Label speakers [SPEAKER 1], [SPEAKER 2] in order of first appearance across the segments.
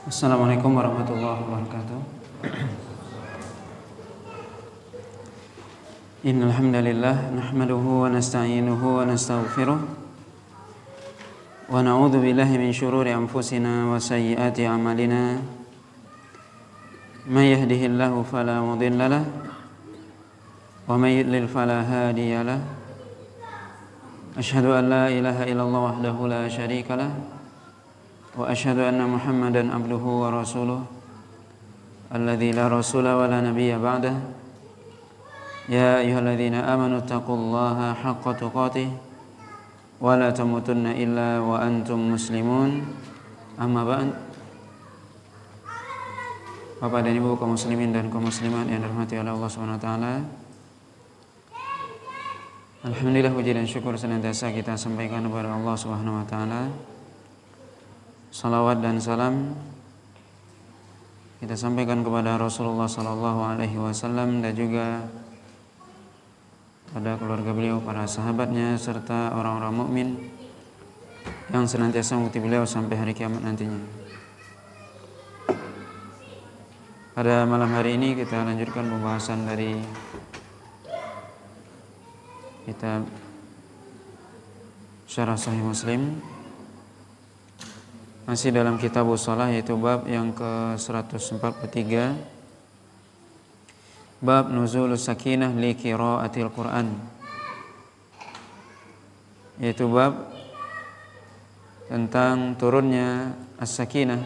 [SPEAKER 1] Assalamualaikum warahmatullahi wabarakatuh. Innal hamdalillah nahmaduhu wa nasta'inuhu wa nastaghfiruh wa na'udzu billahi min shururi anfusina wa sayyiati a'malina. May yahdihillahu fala mudilla lahu wa may yudlil fala hadiya lahu. Asyhadu an la ilaha illallah wahdahu la syarika lahu wa asyhadu anna Muhammadan abduhu wa rasuluh alladzi la rasula wa la nabiyya ba'dah. Ya ayyuhalladzina amanu taqullaha haqqa tuqatih wa la tamutunna illa wa antum muslimun. Amma ba'd. Bapak dan Ibu kaum muslimin dan kaum muslimat yang dirahmati oleh Allah Subhanahu wa taala. Alhamdulillah, puji dan syukur senantiasa kita sampaikan kepada Allah Subhanahu wa taala. Salawat dan salam kita sampaikan kepada Rasulullah sallallahu alaihi wasallam dan juga pada keluarga beliau, para sahabatnya, serta orang-orang mukmin yang senantiasa mengikuti beliau sampai hari kiamat nantinya. Pada malam hari ini kita lanjutkan pembahasan dari kitab Syarah Sahih Muslim, masih dalam Kitabus Shalah, yaitu bab yang ke-143, bab nuzulus sakinah li qiraatil Qur'an, yaitu bab tentang turunnya as-sakinah,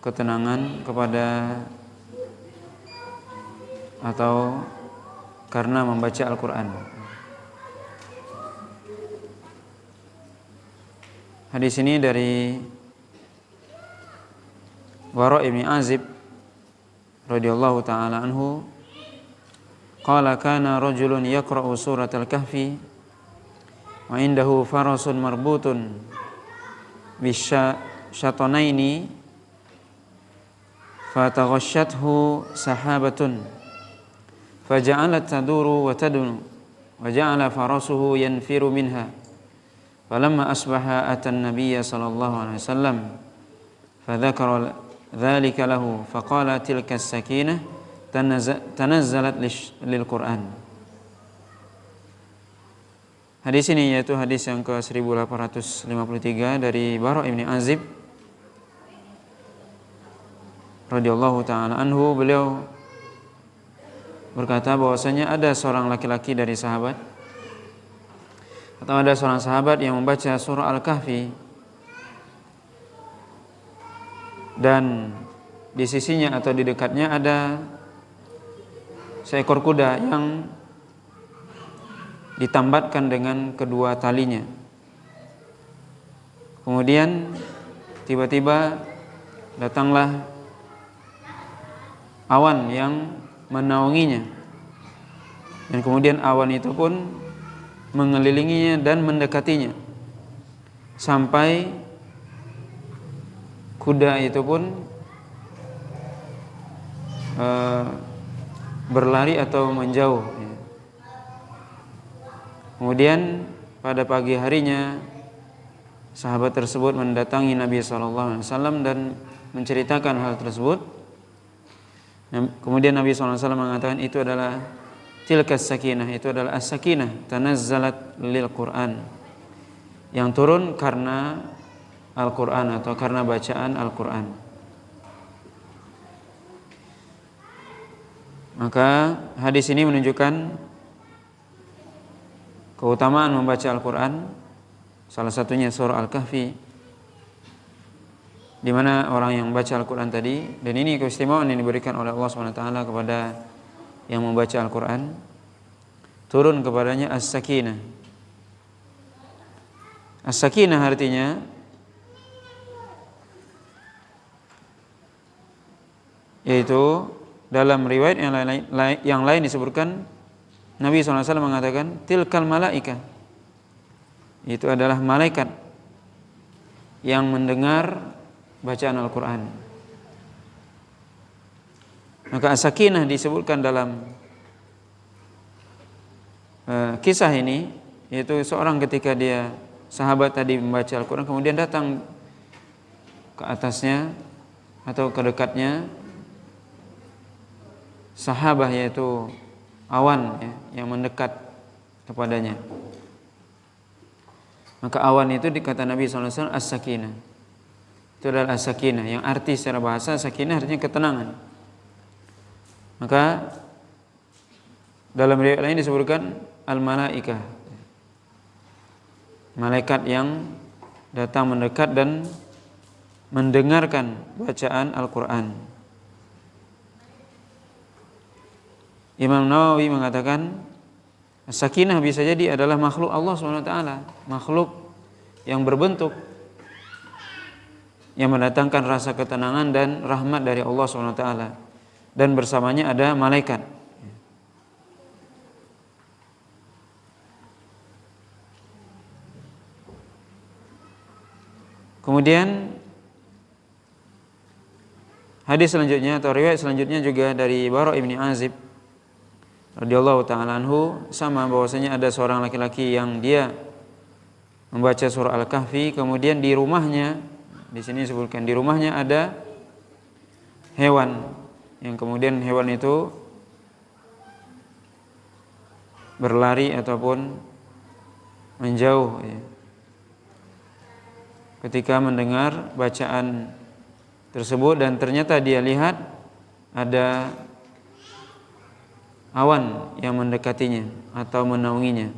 [SPEAKER 1] ketenangan kepada atau karena membaca Al-Qur'an. Hadis ini dari Bara' bin Azib radhiyallahu ta'ala anhu, qala kana rajulun yaqra'u suratal kahfi wa indahu farasun marbutun bisyatanaini fataghashathu sahabatun faja'alat taduru wa tadunu wa ja'ala farasuhu yanfiru minha falamma asbaha atan nabiyya sallallahu alaihi wasallam fadzakara dzalika lahu faqala tilka as-sakinah tanazzalat lil Qur'an. Hadis ini yaitu hadis yang ke-1853 dari Bara' bin Azib radhiyallahu ta'ala anhu. Beliau berkata bahwasanya ada seorang laki-laki dari sahabat, atau ada seorang sahabat yang membaca surah Al-Kahfi, dan di sisinya atau di dekatnya ada seekor kuda yang ditambatkan dengan kedua talinya. Kemudian tiba-tiba datanglah awan yang menaunginya, dan kemudian awan itu pun mengelilinginya dan mendekatinya sampai kuda itu pun berlari atau menjauh. Kemudian pada pagi harinya sahabat tersebut mendatangi Nabi SAW dan menceritakan hal tersebut. Kemudian Nabi SAW mengatakan itu adalah tilkas sakinah, itu adalah as-sakinah tanazzalat lil Qur'an, yang turun karena Al-Quran atau karena bacaan Al-Quran. Maka hadis ini menunjukkan keutamaan membaca Al-Quran, salah satunya surah Al-Kahfi, di mana orang yang membaca Al-Quran tadi, dan ini keistimewaan yang diberikan oleh Allah SWT kepada yang membaca Al-Quran, turun kepadanya as-sakinah. As-sakinah artinya yaitu dalam riwayat yang lain disebutkan Nabi SAW mengatakan tilkal malaika, itu adalah malaikat yang mendengar bacaan Al-Quran. Maka as-sakinah disebutkan dalam kisah ini, yaitu seorang ketika sahabat tadi membaca Al-Quran, kemudian datang ke atasnya atau kedekatnya sahabah, yaitu awan ya, yang mendekat kepadanya. Maka awan itu dikata Nabi SAW as-sakinah. Itu adalah as-sakinah, yang arti secara bahasa sakinah artinya ketenangan. Maka dalam riwayat lain disebutkan al-malaikah, malaikat yang datang mendekat dan mendengarkan bacaan Al-Quran. Imam Nawawi mengatakan sakinah bisa jadi adalah makhluk Allah SWT, makhluk yang berbentuk, yang mendatangkan rasa ketenangan dan rahmat dari Allah SWT, dan bersamanya ada malaikat. Kemudian hadis selanjutnya atau riwayat selanjutnya juga dari Bara' ibn Azib radhiyallahu ta'ala anhu, sama bahwasanya ada seorang laki-laki yang dia membaca surah Al-Kahfi, kemudian di rumahnya, di sini disebutkan di rumahnya ada hewan, yang kemudian hewan itu berlari ataupun menjauh ya, ketika mendengar bacaan tersebut, dan ternyata dia lihat ada awan yang mendekatinya atau menaunginya.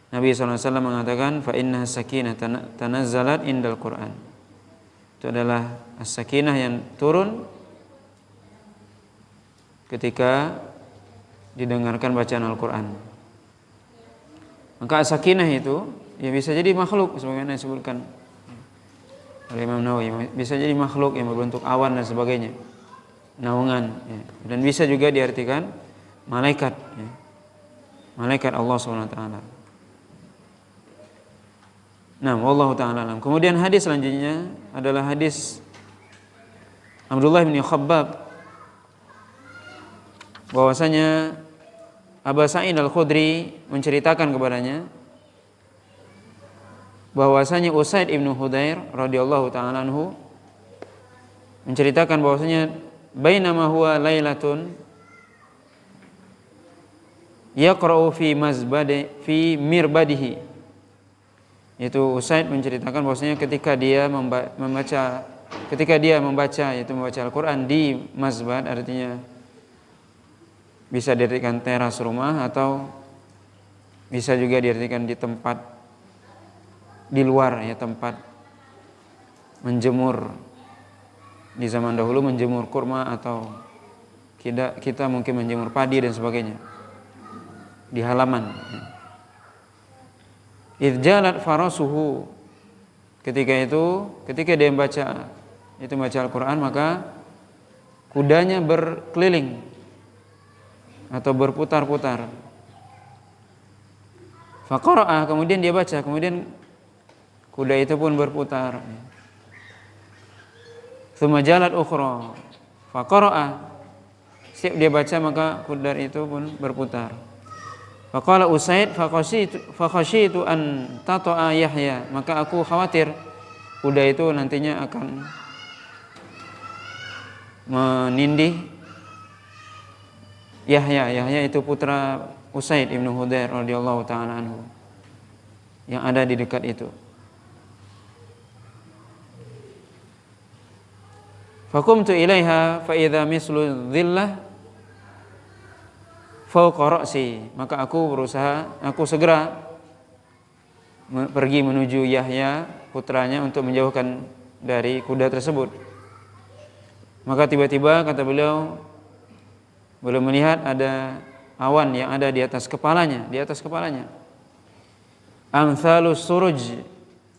[SPEAKER 1] Nabi SAW mengatakan fa inna sakinah tanazzalat indal Quran. Itu adalah as-sakinah yang turun ketika didengarkan bacaan Al-Quran. Maka as-sakinah itu ya bisa jadi makhluk sebagaimana disebutkan oleh Imam Nawawi, bisa jadi makhluk yang berbentuk awan dan sebagainya, naungan ya. Dan bisa juga diartikan malaikat ya, malaikat Allah SWT. Nah, wallahu ta'ala alam. Kemudian hadis selanjutnya adalah hadis Abdullah bin Khabbab, bahwasanya Abu Sa'id Al-Khudri menceritakan kepadanya bahwasanya Usaid ibn Hudayr radhiyallahu ta'ala anhu menceritakan bahwasanya bainama huwa lailatun yaqra'u fi mirbadihi. Itu Usaid menceritakan bahwasanya ketika dia membaca yaitu membaca Al-Quran di mazbad, artinya bisa diartikan teras rumah atau bisa juga diartikan di tempat di luar ya, tempat menjemur. Di zaman dahulu menjemur kurma, atau kita mungkin menjemur padi dan sebagainya di halaman. Idjalat farasuhu, ketika dia membaca Al-Quran, maka kudanya berkeliling atau berputar-putar. Faqara'a, kemudian dia baca, kemudian kuda itu pun berputar. Tsumma jalat ukhra faqara'a, setiap dia baca maka kuda itu pun berputar. Faqala Usaid fakhashitu an tata'a Yahya, maka aku khawatir kuda itu nantinya akan menindih Yahya. Yahya itu putra Usaid ibn Hudayr radhiyallahu ta'ala anhu yang ada di dekat itu. Faqumtu ilaiha fa idza mislu dhillah fawqa ra'si, maka aku segera pergi menuju Yahya putranya untuk menjauhkan dari kuda tersebut. Maka tiba-tiba kata beliau melihat ada awan yang ada di atas kepalanya, amsalus suruj,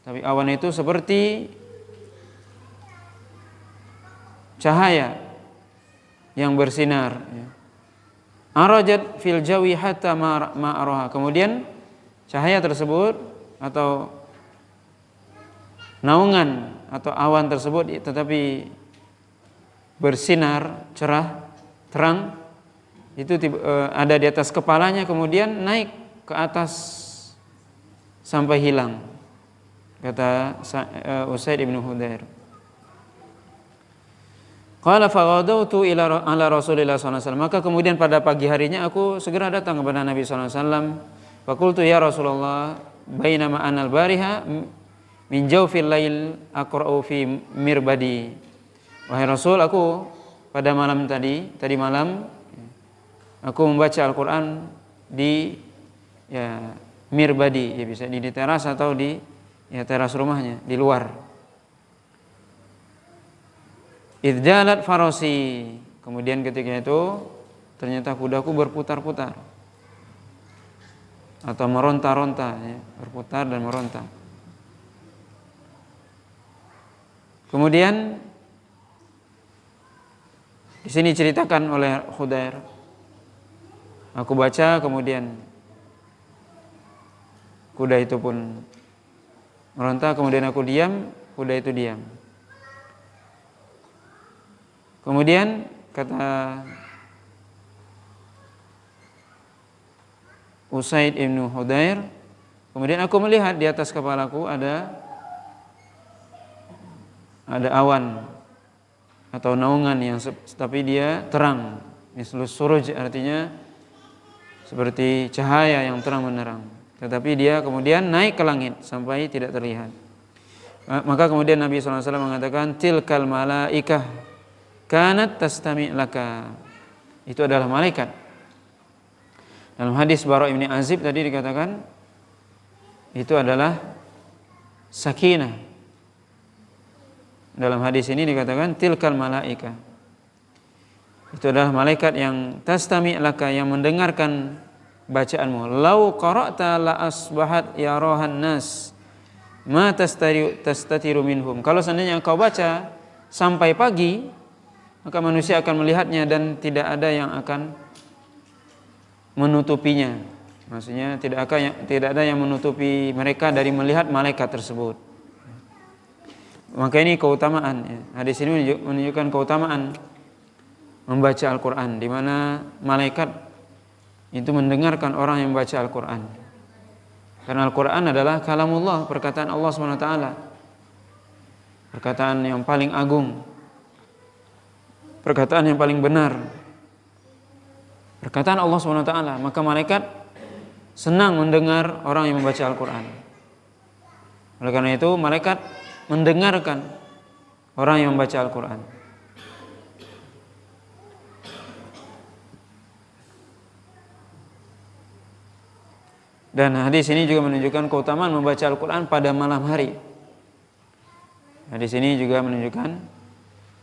[SPEAKER 1] tapi awan itu seperti cahaya yang bersinar. Arajat fil jawi hatta ma araha, kemudian cahaya tersebut atau naungan atau awan tersebut tetapi bersinar cerah terang, itu ada di atas kepalanya, kemudian naik ke atas sampai hilang, kata Usaid ibn Hudayr. Qala faghadawtu ala Rasulillah sallallahu alaihi wasallam. Maka kemudian pada pagi harinya aku segera datang kepada Nabi sallallahu alaihi wasallam. Faqultu ya Rasulullah, bainama anal bariha min jawfil lail aqra'u fi mirbadi. Wahai Rasul, aku pada malam tadi malam aku membaca Al-Qur'an di mirbadi, ya bisa di teras atau di teras rumahnya, di luar. Idjalat farasi. Kemudian ketika itu ternyata kudaku berputar-putar atau meronta-ronta, berputar dan meronta. Kemudian di sini ceritakan oleh Khudair. Aku baca, kemudian kuda itu pun meronta, kemudian aku diam, kuda itu diam. Kemudian kata Usaid ibnu Khudair, kemudian aku melihat di atas kepalaku ada awan atau naungan yang tapi dia terang, mislus suruj, artinya seperti cahaya yang terang menerang. Tetapi dia kemudian naik ke langit sampai tidak terlihat. Maka kemudian Nabi SAW mengatakan, tilkal malaikah kanat tastami' laka. Itu adalah malaikat. Dalam hadis Bara' bin Azib tadi dikatakan itu adalah sakinah. Dalam hadis ini dikatakan tilkal malaika. Itu adalah malaikat yang tastami' laka, yang mendengarkan bacaanmu. Lau qara'ta la asbahat yarahan nas ma tastatiru minhum. Kalau seandainya engkau baca sampai pagi, maka manusia akan melihatnya dan tidak ada yang akan menutupinya. Maksudnya tidak ada yang menutupi mereka dari melihat malaikat tersebut. Maka ini keutamaan. Hadis ini menunjukkan keutamaan membaca Al-Quran, di mana malaikat itu mendengarkan orang yang membaca Al-Quran. Karena Al-Quran adalah kalamullah, perkataan Allah SWT, perkataan yang paling agung, perkataan yang paling benar, perkataan Allah SWT. Maka malaikat senang mendengar orang yang membaca Al-Quran. Oleh karena itu malaikat mendengarkan orang yang membaca Al-Quran. Dan hadis ini juga menunjukkan keutamaan membaca Al-Quran pada malam hari. Hadis ini juga menunjukkan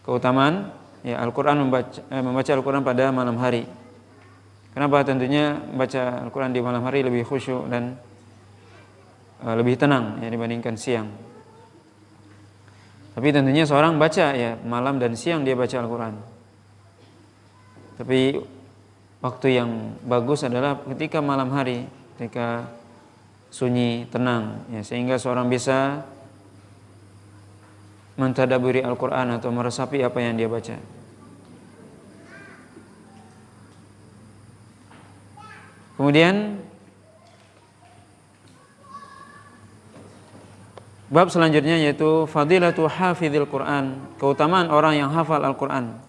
[SPEAKER 1] keutamaan Al-Quran, membaca Al-Quran pada malam hari. Kenapa? Tentunya membaca Al-Quran di malam hari lebih khusyuk dan lebih tenang dibandingkan siang. Tapi tentunya seorang baca malam dan siang dia baca Al-Quran. Tapi waktu yang bagus adalah ketika malam hari, ketika sunyi, tenang, sehingga seorang bisa mentadaburi Al-Quran atau meresapi apa yang dia baca. Kemudian bab selanjutnya yaitu fadilatu hafizil Quran, keutamaan orang yang hafal Al-Quran.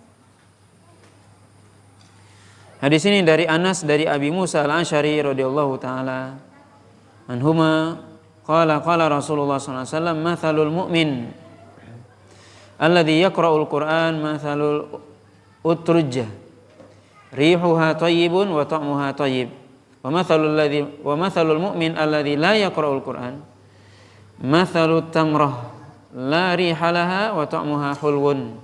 [SPEAKER 1] Hadis ini dari Anas dari Abi Musa Al-Asy'ari radhiyallahu taala anhuma qala Rasulullah sallallahu alaihi wasallam mathalul mu'min alladhi yaqra'ul Qur'an mathalul utrujjah rihuha thayyibun wa ta'muha thayyib wa mathalul mu'min alladhi la yaqra'ul Qur'an mathalut tamrah la rihalaha wa ta'muha hulwun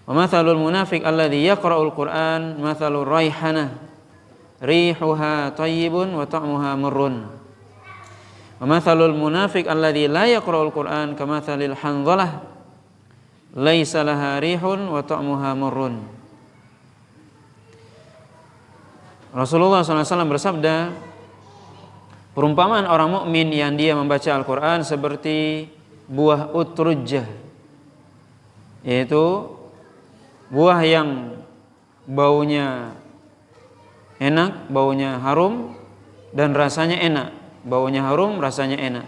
[SPEAKER 1] wa mathalul munafiq alladhi yaqra'ul Qur'an mathalur raihanah rihuha thayyibun wa ta'muha murrun wa mathalul munafiq alladhi la yaqra'ul Qur'an kamathalil hanzalah laisa laha rihun wa ta'muha murrun. Rasulullah SAW bersabda, perumpamaan orang mukmin yang dia membaca Al-Quran seperti buah utrujjah, yaitu buah yang baunya enak, baunya harum dan rasanya enak. Baunya harum, rasanya enak.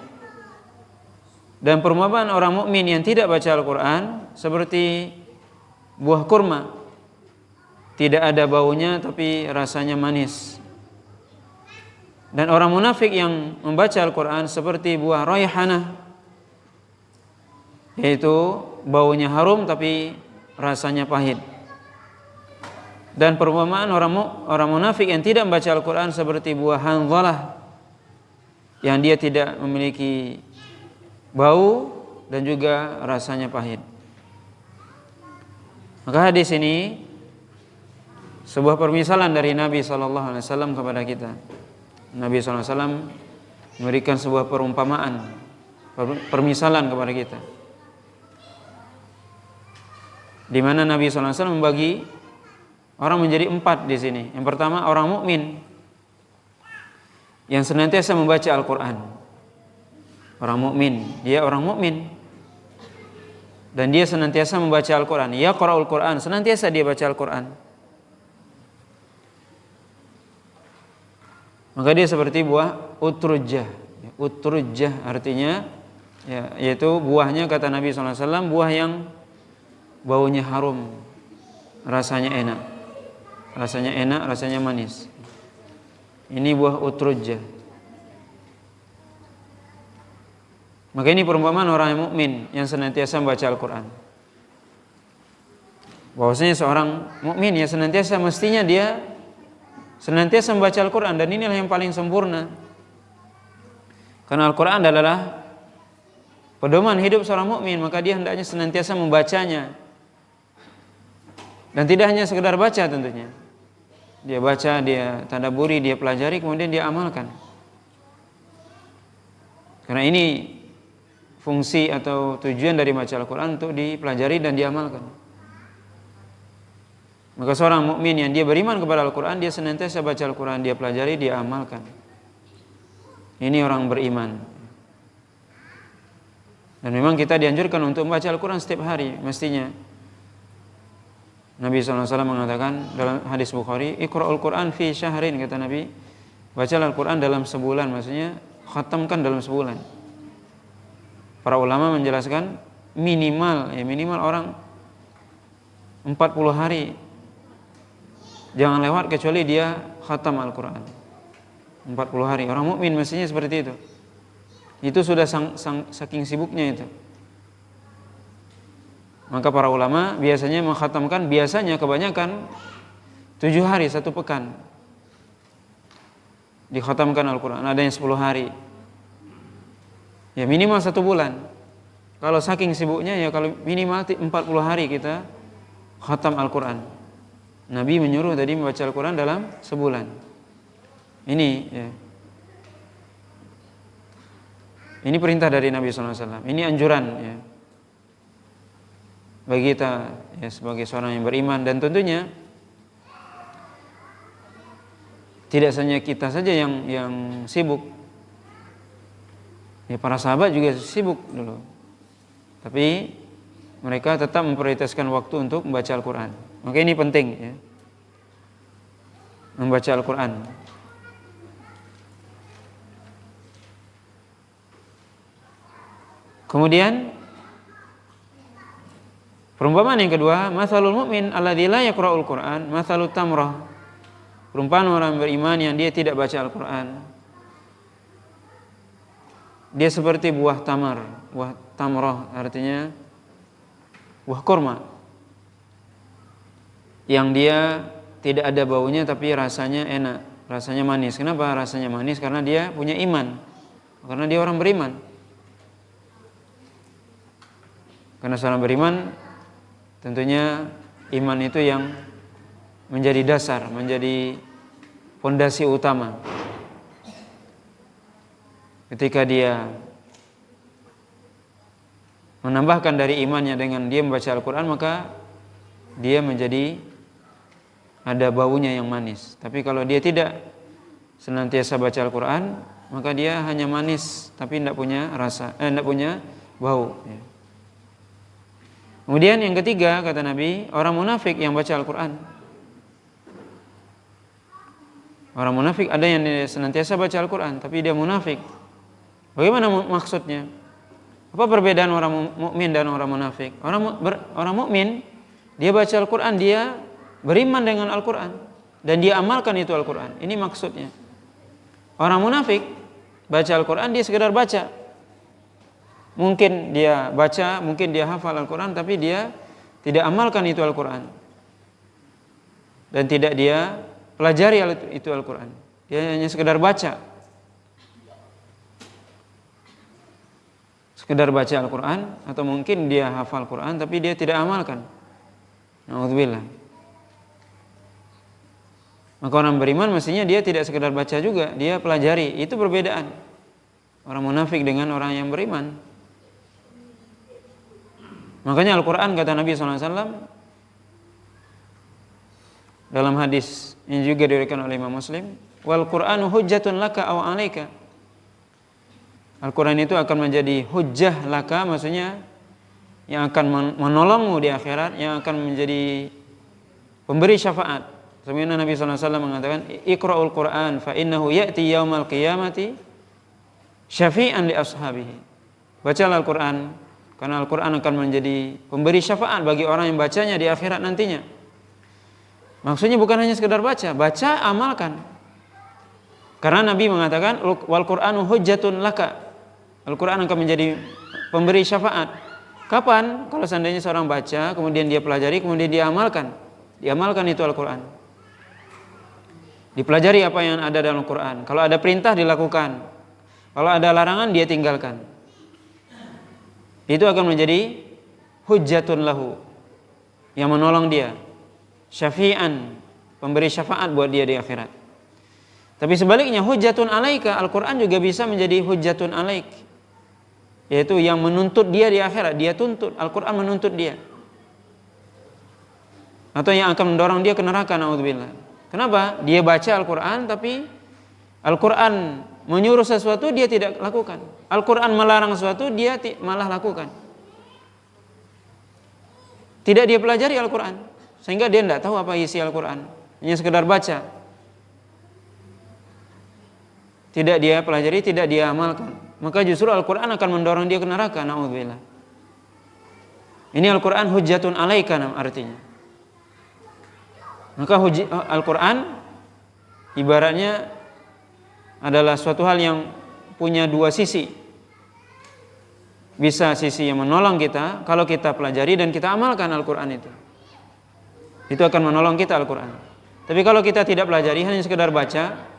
[SPEAKER 1] Dan perumpamaan orang mukmin yang tidak baca Al-Quran seperti buah kurma, tidak ada baunya tapi rasanya manis. Dan orang munafik yang membaca Al-Quran seperti buah raihanah, yaitu baunya harum tapi rasanya pahit. Dan perumpamaan orang munafik yang tidak membaca Al-Quran seperti buah hanzalah, yang dia tidak memiliki bau dan juga rasanya pahit. Maka hadis ini sebuah permisalan dari Nabi SAW kepada kita. Nabi SAW memberikan sebuah perumpamaan, permisalan kepada kita, di mana Nabi SAW membagi orang menjadi 4 di sini. Yang pertama, orang mukmin yang senantiasa membaca Al-Quran. Orang mukmin, dia orang mukmin dan dia senantiasa membaca Al-Quran. Yaqra'ul Quran, senantiasa dia baca Al-Quran. Maka dia seperti buah utrujah. Utrujah artinya yaitu buahnya, kata Nabi SAW, buah yang baunya harum, rasanya enak. Rasanya enak, rasanya manis. Ini buah utrujah. Maka ini perumpamaan orang yang mukmin yang senantiasa membaca Al-Quran. Bahwasanya seorang mukmin yang senantiasa, mestinya dia senantiasa membaca Al-Quran, dan inilah yang paling sempurna. Karena Al-Quran adalah pedoman hidup seorang mukmin, maka dia hendaknya senantiasa membacanya. Dan tidak hanya sekedar baca tentunya. Dia baca, dia tadabburi, dia pelajari, kemudian dia amalkan. Karena ini fungsi atau tujuan dari baca Al-Quran, untuk dipelajari dan diamalkan. Maka seorang mukmin yang dia beriman kepada Al-Quran, dia senantiasa baca Al-Quran, dia pelajari, dia amalkan. Ini orang beriman. Dan memang kita dianjurkan untuk membaca Al-Quran setiap hari, mestinya. Nabi SAW mengatakan dalam hadis Bukhari, Iqra'ul Quran fi syahrin, kata Nabi, bacalah Al-Quran dalam sebulan, maksudnya khatamkan dalam sebulan. Para ulama menjelaskan minimal orang 40 hari, jangan lewat kecuali dia khatam Al-Quran 40 hari. Orang mukmin mestinya seperti itu. Itu sudah saking sibuknya itu. Maka para ulama biasanya mengkhatamkan, biasanya kebanyakan 7 hari, 1 pekan dikhatamkan Al-Quran. Ada yang 10 hari. Ya minimal 1 bulan. Kalau saking sibuknya, ya kalau minimal 40 hari kita khatam Al-Quran. Nabi menyuruh tadi membaca Al-Quran dalam sebulan. Ini ya. Ini perintah dari Nabi SAW. Ini anjuran ya, bagi kita ya, sebagai seorang yang beriman. Dan tentunya tidak hanya kita saja yang sibuk. Ya, para sahabat juga sibuk dulu, tapi mereka tetap memprioritaskan waktu untuk membaca Al-Quran. Maka ini penting ya, membaca Al-Quran. Kemudian perumpamaan yang kedua, mathalul mu'min alladzi la yaqra'ul Qur'an mathalut tamrah. Perumpamaan orang beriman yang dia tidak baca Al-Quran, dia seperti buah tamar. Buah tamrah artinya buah kurma, yang dia tidak ada baunya tapi rasanya enak, rasanya manis. Kenapa rasanya manis? Karena dia punya iman, karena dia orang beriman. Karena seorang beriman, tentunya iman itu yang menjadi dasar, menjadi fondasi utama. Ketika dia menambahkan dari imannya dengan dia membaca Al-Quran, maka dia menjadi ada baunya yang manis. Tapi kalau dia tidak senantiasa baca Al-Quran, maka dia hanya manis tapi tidak punya rasa, tidak punya bau. Kemudian yang ketiga, kata Nabi, orang munafik yang baca Al-Quran. Orang munafik ada yang senantiasa baca Al-Quran tapi dia munafik. Bagaimana maksudnya? Apa perbedaan orang mukmin dan orang munafik? Orang mukmin Dia baca Al-Quran, dia beriman dengan Al-Quran, dan dia amalkan itu Al-Quran. Ini maksudnya. Orang munafik baca Al-Quran, dia sekedar baca. Mungkin dia baca, mungkin dia hafal Al-Quran, tapi dia tidak amalkan itu Al-Quran, dan tidak dia pelajari itu Al-Quran. Dia hanya sekedar baca, sekedar baca Al-Quran, atau mungkin dia hafal Quran tapi dia tidak amalkan. Na'udzubillah. Maka orang beriman mestinya dia tidak sekedar baca juga, dia pelajari. Itu perbedaan orang munafik dengan orang yang beriman. Makanya Al-Quran, kata Nabi SAW dalam hadis yang juga diriwayatkan oleh Imam Muslim, wal Qur'anu hujjatun laka aw 'alaika. Al-Quran itu akan menjadi hujjah laka, maksudnya yang akan menolongmu di akhirat, yang akan menjadi pemberi syafaat. Sebagaimana Nabi SAW mengatakan, Iqra'ul Qur'an fa innahu ya'ti yaumal qiyamati syafi'an li ashabihi. Bacalah Al-Quran, karena Al-Quran akan menjadi pemberi syafaat bagi orang yang bacanya di akhirat nantinya. Maksudnya bukan hanya sekedar baca, amalkan. Karena Nabi mengatakan, wal Qur'anu hujjatun laka. Al-Quran akan menjadi pemberi syafaat. Kapan? Kalau seandainya seorang baca, kemudian dia pelajari, kemudian dia amalkan. Diamalkan itu Al-Quran. Dipelajari apa yang ada dalam Al-Quran. Kalau ada perintah dilakukan, kalau ada larangan dia tinggalkan. Itu akan menjadi hujjatun lahu, yang menolong dia, syafi'an, pemberi syafaat buat dia di akhirat. Tapi sebaliknya, hujjatun alaika, Al-Quran juga bisa menjadi hujjatun alaik, yaitu yang menuntut dia di akhirat. Dia tuntut, Al-Quran menuntut dia, atau yang akan mendorong dia ke neraka. Na'udzubillah. Kenapa? Dia baca Al-Quran, tapi Al-Quran menyuruh sesuatu dia tidak lakukan. Al-Quran melarang sesuatu dia malah lakukan. Tidak dia pelajari Al-Quran, sehingga dia tidak tahu apa isi Al-Quran, hanya sekedar baca. Tidak dia pelajari, tidak dia amalkan. Maka justru Al-Quran akan mendorong dia ke neraka. Na'udzubillah. Ini Al-Quran hujjatun alaika artinya. Maka Al-Quran ibaratnya adalah suatu hal yang punya dua sisi. Bisa sisi yang menolong kita kalau kita pelajari dan kita amalkan Al-Quran itu. Itu akan menolong kita Al-Quran. Tapi kalau kita tidak pelajari, hanya sekedar baca,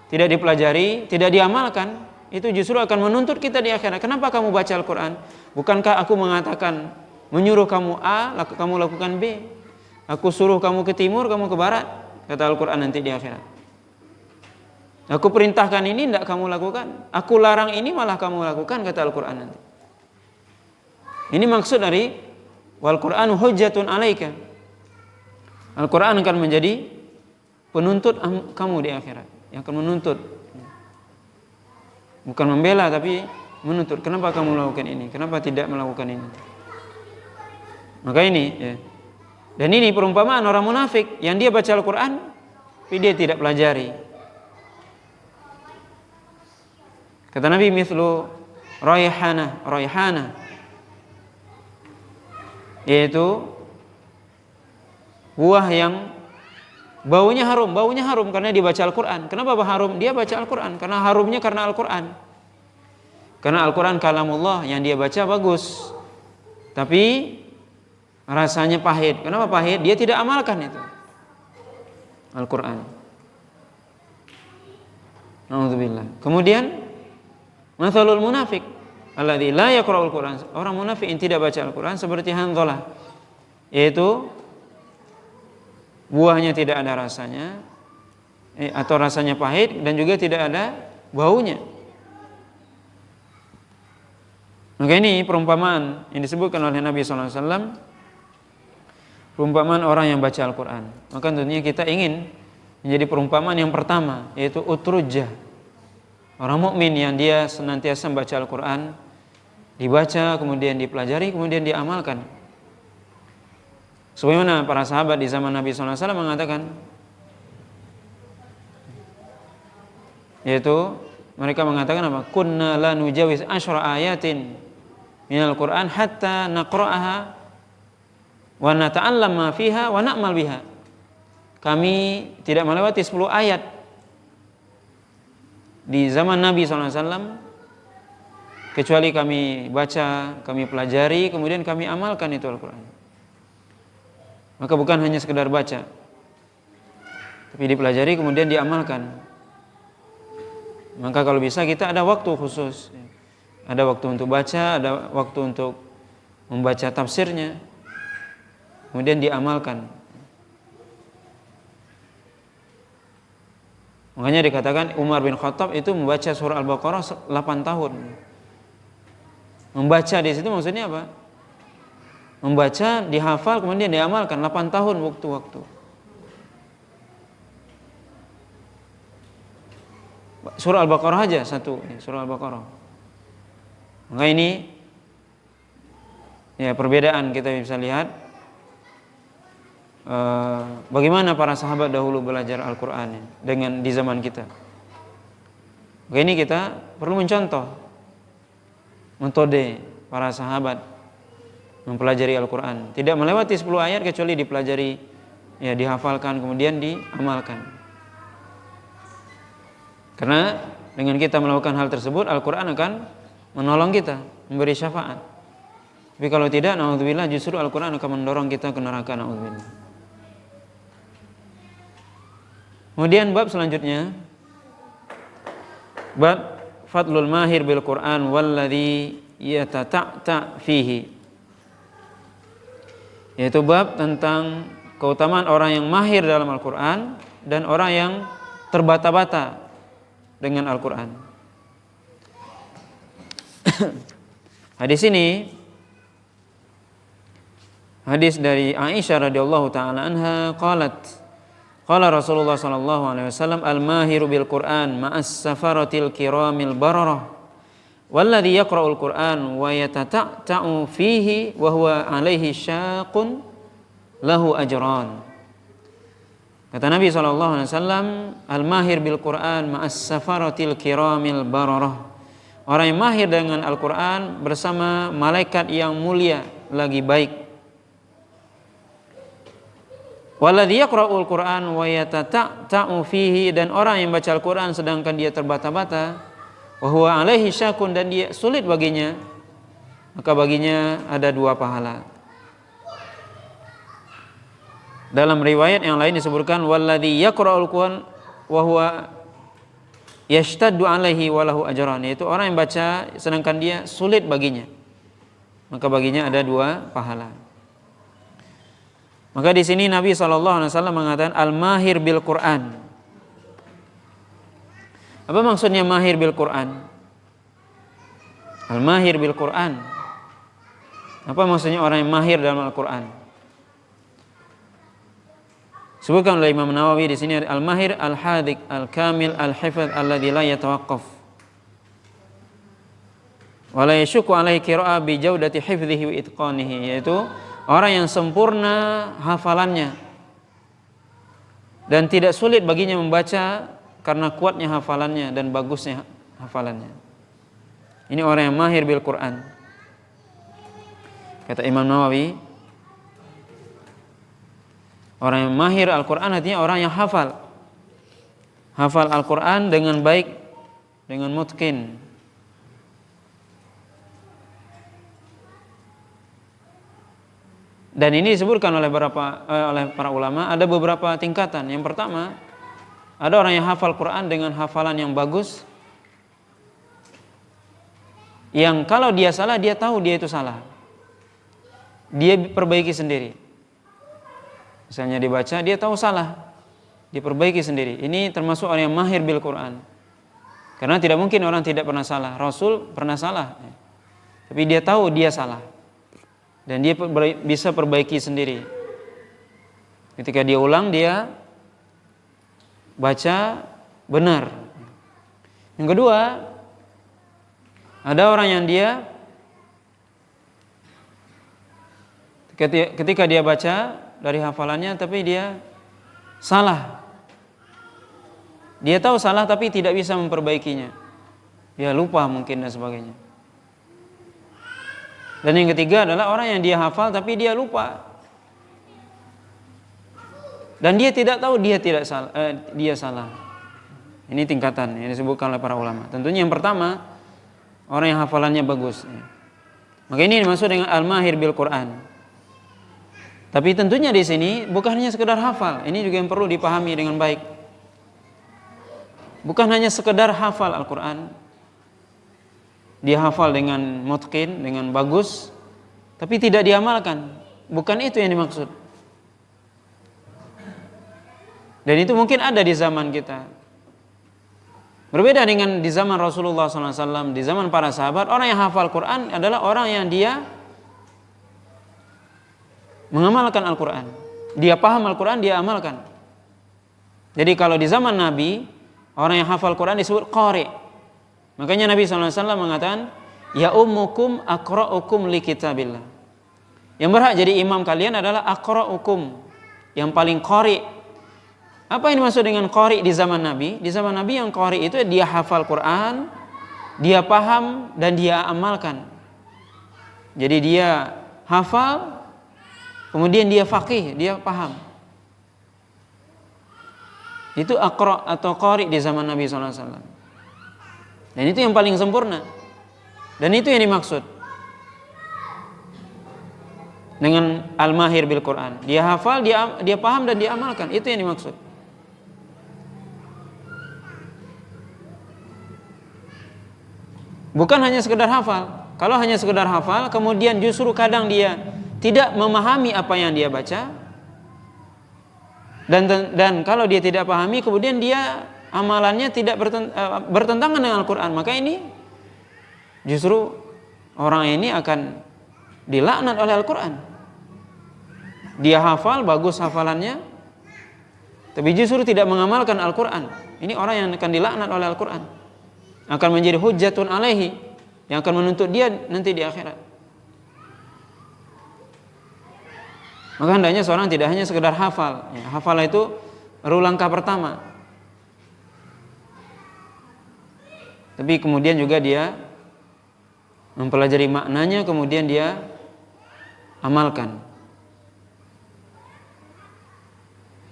[SPEAKER 1] tidak dipelajari, tidak diamalkan, itu justru akan menuntut kita di akhirat. Kenapa kamu baca Al-Quran? Bukankah aku mengatakan, menyuruh kamu A, kamu lakukan B? Aku suruh kamu ke timur, kamu ke barat, kata Al-Quran nanti di akhirat. Aku perintahkan ini, tidak kamu lakukan. Aku larang ini, malah kamu lakukan, kata Al-Quran nanti. Ini maksud dari wal Qur'anu hujjatun alaika. Al-Quran akan menjadi penuntut kamu di akhirat, yang akan menuntut, bukan membela tapi menuntut. Kenapa kamu melakukan ini? Kenapa tidak melakukan ini? Maka ini ya. Dan ini perumpamaan orang munafik yang dia baca Al-Quran tapi dia tidak pelajari. Kata Nabi, mithlu raihana, yaitu buah yang baunya harum karena dia baca Al-Quran. Kenapa harum? Dia baca Al-Quran, karena harumnya karena Al-Quran. Karena Al-Quran kalamullah, yang dia baca bagus, tapi rasanya pahit. Kenapa pahit? Dia tidak amalkan itu Al-Quran. Na'udzubillah. Kemudian mathalul munafik alladzi la yaqra'ul Quran. Orang munafik yang tidak baca Al-Quran seperti Hanzalah, yaitu buahnya tidak ada rasanya, atau rasanya pahit, dan juga tidak ada baunya. Maka ini perumpamaan yang disebutkan oleh Nabi SAW, perumpamaan orang yang baca Al-Quran. Maka tentunya kita ingin menjadi perumpamaan yang pertama, yaitu utrujah, orang mukmin yang dia senantiasa membaca Al-Quran, dibaca, kemudian dipelajari, kemudian diamalkan. Sebagaimana para sahabat di zaman Nabi SAW mengatakan, yaitu mereka mengatakan apa? Kunna la nujawiz asyra ayatin minal Qur'an hatta naqra'aha Wa nata'allam ma fiha wa na'mal biha. Kami tidak melewati 10 ayat di zaman Nabi SAW kecuali kami baca, kami pelajari, kemudian kami amalkan itu Al-Quran. Maka bukan hanya sekedar baca, tapi dipelajari kemudian diamalkan. Maka kalau bisa kita ada waktu khusus, ada waktu untuk baca, ada waktu untuk membaca tafsirnya, kemudian diamalkan. Makanya dikatakan Umar bin Khattab itu membaca surah Al-Baqarah 8 tahun. Membaca di situ maksudnya apa? Membaca, dihafal, kemudian diamalkan 8 tahun waktu-waktu. Surah Al-Baqarah aja satu, surah Al-Baqarah. Maka ini ya perbedaan kita bisa lihat bagaimana para sahabat dahulu belajar Al-Quran dengan di zaman kita. Maka ini kita perlu mencontoh metode para sahabat mempelajari Al-Quran. Tidak melewati 10 ayat kecuali dipelajari, ya dihafalkan, kemudian diamalkan. Karena dengan kita melakukan hal tersebut, Al-Quran akan menolong kita, memberi syafaat. Tapi kalau tidak, na'udzubillah, justru Al-Quran akan mendorong kita ke neraka, na'udzubillah. Kemudian bab selanjutnya, bab fadlul mahir bil Quran walladhi yatata'ta fihi, yaitu bab tentang keutamaan orang yang mahir dalam Al-Quran dan orang yang terbata-bata dengan Al-Quran. Hadis ini hadis dari Aisyah radhiyallahu taala anha qalat qala Rasulullah sallallahu alaihi wasallam al-mahiru bil Quran ma'as safaratil kiramil bararah walladhi yaqra'ul Quran wa yatata'u fihi wa huwa alaihi syaqun lahu ajran. Kata Nabi sallallahu alaihi wasallam, al-mahir bil Quran ma'as safaratil kiramil bararah. Orang yang mahir dengan Al-Quran bersama malaikat yang mulia lagi baik. Walladhi yaqra'ul Quran wa yatata'u fihi, dan orang yang baca Al-Quran sedangkan dia terbata-bata, wa huwa alaihi syakun, dan dia sulit baginya, maka baginya ada 2 pahala. Dalam riwayat yang lain disebutkan walladhi yaqra'ul Quran wa huwa yashtaddu alaihi wa lahu ajran, yaitu orang yang baca sedangkan dia sulit baginya, maka baginya ada 2 pahala. Maka di sini Nabi SAW mengatakan al-mahir bil Quran. Apa maksudnya mahir bil Quran? Al-mahir bil Quran. Apa maksudnya orang yang mahir dalam Al-Quran? Sebutkan oleh Imam Nawawi di sini al-mahir al-hadik al-kamil al-hifdz alladzi la yatawaqqaf wa la yashukku alaihi qira'ah bi jaudati hifdzihi wa itqanihi, yaitu orang yang sempurna hafalannya dan tidak sulit baginya membaca karena kuatnya hafalannya dan bagusnya hafalannya. Ini orang yang mahir bil Quran. Kata Imam Nawawi, orang yang mahir Al-Quran artinya orang yang hafal Al-Quran dengan baik, dengan mutqin. Dan ini disebutkan oleh para ulama, ada beberapa tingkatan. Yang pertama, ada orang yang hafal Quran dengan hafalan yang bagus, yang kalau dia salah, dia tahu dia itu salah, dia perbaiki sendiri. Misalnya dibaca, dia tahu salah, diperbaiki sendiri. Ini termasuk orang yang mahir bil Quran. Karena tidak mungkin orang tidak pernah salah. Rasul pernah salah, tapi dia tahu dia salah, dan dia bisa perbaiki sendiri. Ketika dia ulang, dia baca benar. Yang kedua, ada orang yang dia ketika dia baca dari hafalannya, tapi dia salah. Dia tahu salah tapi tidak bisa memperbaikinya. Dia lupa mungkin dan sebagainya. Dan yang ketiga adalah orang yang dia hafal tapi dia lupa. dan dia tidak tahu dia salah. Ini tingkatan yang disebutkan oleh para ulama. Tentunya yang pertama, orang yang hafalannya bagus. Maka ini dimaksud dengan al-mahir bil Quran. Tapi tentunya di sini bukan hanya sekedar hafal. Ini juga yang perlu dipahami dengan baik. Bukan hanya sekedar hafal Al-Quran. Dia hafal dengan mutqin, dengan bagus, tapi tidak diamalkan. Bukan itu yang dimaksud. Dan itu mungkin ada di zaman kita. Berbeda dengan di zaman Rasulullah SAW, di zaman para sahabat, orang yang hafal Quran adalah orang yang dia mengamalkan Al-Quran. Dia paham Al-Quran, dia amalkan. Jadi kalau di zaman Nabi, orang yang hafal Quran disebut qari. Makanya Nabi SAW mengatakan, ya ummukum aqra'ukum li kitabillah. Yang berhak jadi imam kalian adalah aqra'ukum, yang paling qari. Apa yang dimaksud dengan qari di zaman Nabi? Di zaman Nabi yang qari itu dia hafal Quran, dia paham dan dia amalkan. Jadi dia hafal, kemudian dia faqih, dia paham. Itu aqra atau qari di zaman Nabi SAW. Dan itu yang paling sempurna. Dan itu yang dimaksud dengan al-mahir bil Quran. Dia hafal, dia paham dan dia amalkan. Itu yang dimaksud. Bukan hanya sekedar hafal. Kalau hanya sekedar hafal, kemudian justru kadang dia tidak memahami apa yang dia baca. Dan kalau dia tidak pahami, kemudian dia amalannya tidak bertentangan dengan Al-Quran. Maka ini justru orang ini akan dilaknat oleh Al-Quran. Dia hafal, bagus hafalannya, tapi justru tidak mengamalkan Al-Quran. Ini orang yang akan dilaknat oleh Al-Quran. Akan menjadi hujjatun alaihi, yang akan menuntut dia nanti di akhirat. Maka hendaknya seorang tidak hanya sekedar hafal. Hafal itu baru langkah pertama. Tapi kemudian juga dia mempelajari maknanya, kemudian dia amalkan.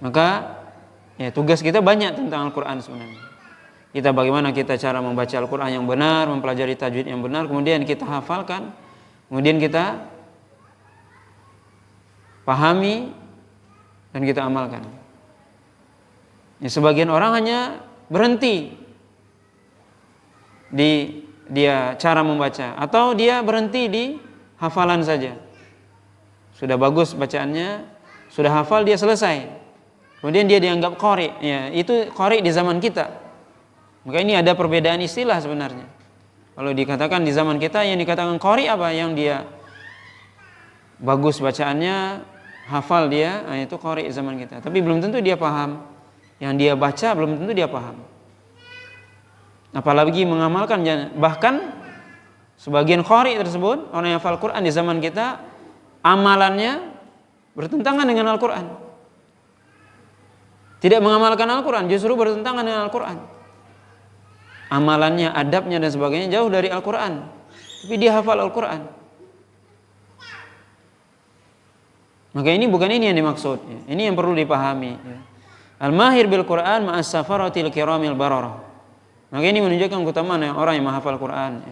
[SPEAKER 1] Maka tugas kita banyak tentang Al-Quran sebenarnya. Kita bagaimana kita cara membaca Al-Quran yang benar, mempelajari tajwid yang benar, kemudian kita hafalkan, kemudian kita pahami dan kita amalkan. Sebagian orang hanya berhenti di dia cara membaca, atau dia berhenti di hafalan saja. Sudah bagus bacaannya, sudah hafal, dia selesai. Kemudian dia dianggap qari. Itu qari di zaman kita. Maka ini ada perbedaan istilah sebenarnya. Kalau dikatakan di zaman kita, yang dikatakan qari apa? Yang dia bagus bacaannya, hafal dia, itu qari zaman kita. Tapi belum tentu dia paham. Yang dia baca belum tentu dia paham. Apalagi mengamalkan. Bahkan sebagian qari tersebut, orang yang hafal Quran di zaman kita, amalannya bertentangan dengan Al-Quran. Tidak mengamalkan Al-Quran, justru bertentangan dengan Al-Quran. Amalannya, adabnya dan sebagainya jauh dari Al-Quran, tapi dia hafal Al-Quran. Maka ini bukan ini yang dimaksud. Ini yang perlu dipahami. Al-mahir bil Quran ma'as safaratil kiramil bararah. Maka ini menunjukkan keutamaan orang yang menghafal Quran.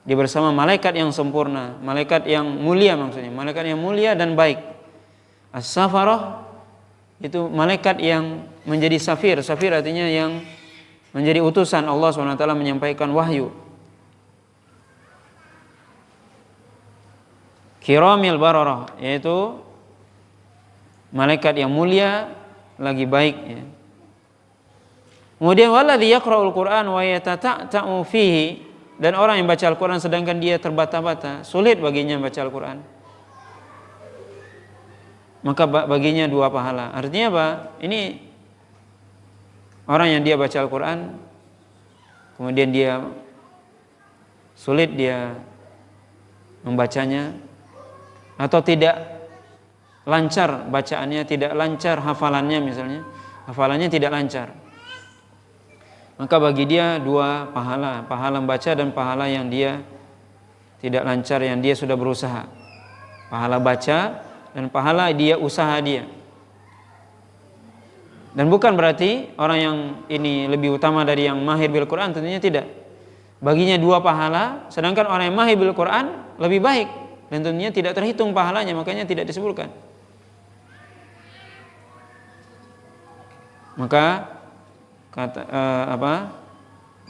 [SPEAKER 1] Dia bersama malaikat yang sempurna, malaikat yang mulia, maksudnya malaikat yang mulia dan baik. As-safarah itu malaikat yang menjadi safir. Safir artinya yang menjadi utusan Allah SWT menyampaikan wahyu. Kiramil bararah, yaitu malaikat yang mulia lagi baik. Kemudian walladzi yaqra'ul Qur'an wa yatata'u fihi, dan orang yang baca Al-Quran sedangkan dia terbata-bata, sulit baginya baca Al-Quran, maka baginya 2 pahala. Artinya apa? Ini orang yang dia baca Al-Quran, kemudian dia sulit dia membacanya, atau tidak lancar bacaannya, tidak lancar hafalannya, misalnya hafalannya tidak lancar, maka bagi dia 2 pahala, pahala membaca dan pahala yang dia tidak lancar, yang dia sudah berusaha. Pahala baca dan pahala dia usaha dia. Dan bukan berarti orang yang ini lebih utama dari yang mahir bil Quran, tentunya tidak. Baginya 2 pahala, sedangkan orang yang mahir bil Quran lebih baik dan tentunya tidak terhitung pahalanya, makanya tidak disebutkan. Maka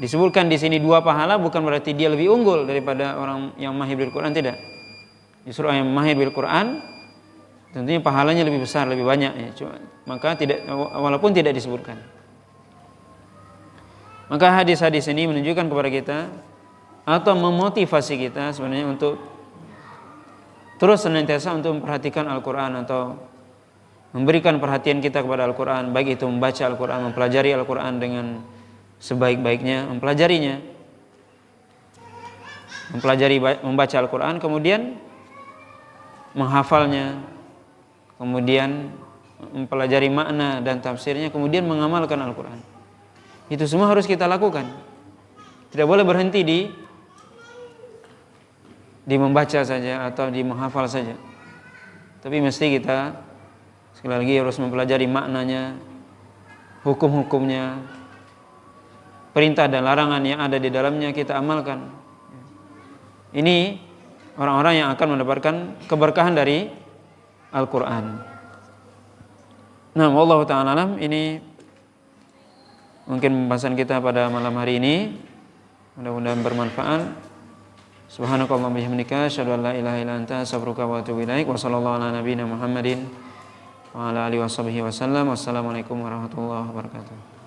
[SPEAKER 1] disebutkan di sini 2 pahala bukan berarti dia lebih unggul daripada orang yang mahir bil Quran, tidak. Justru orang yang mahir bil Quran tentunya pahalanya lebih besar, lebih banyak ya. Maka tidak, walaupun tidak disebutkan. Maka hadis-hadis ini menunjukkan kepada kita atau memotivasi kita sebenarnya untuk terus senantiasa untuk memperhatikan Al-Quran atau memberikan perhatian kita kepada Al-Quran, baik itu membaca Al-Quran, mempelajari Al-Quran dengan sebaik-baiknya, membaca Al-Quran, kemudian menghafalnya, kemudian mempelajari makna dan tafsirnya, kemudian mengamalkan Al-Quran. Itu semua harus kita lakukan. Tidak boleh berhenti di membaca saja atau di menghafal saja. Tapi mesti kita sekali lagi harus mempelajari maknanya, hukum-hukumnya, perintah dan larangan yang ada di dalamnya kita amalkan. Ini orang-orang yang akan mendapatkan keberkahan dari Al-Quran. Nah, wallahu ta'ala alam, ini mungkin pembahasan kita pada malam hari ini. Mudah-mudahan bermanfaat. Subhanakallahumma bihamdika asyhadu an la ilaha illa anta astaghfiruka wa atubu ilaik. Wa sallallahu ala nabiyyina Muhammadin wa ala alihi washabbihi wasallam. Wassalamualaikum warahmatullahi wabarakatuh.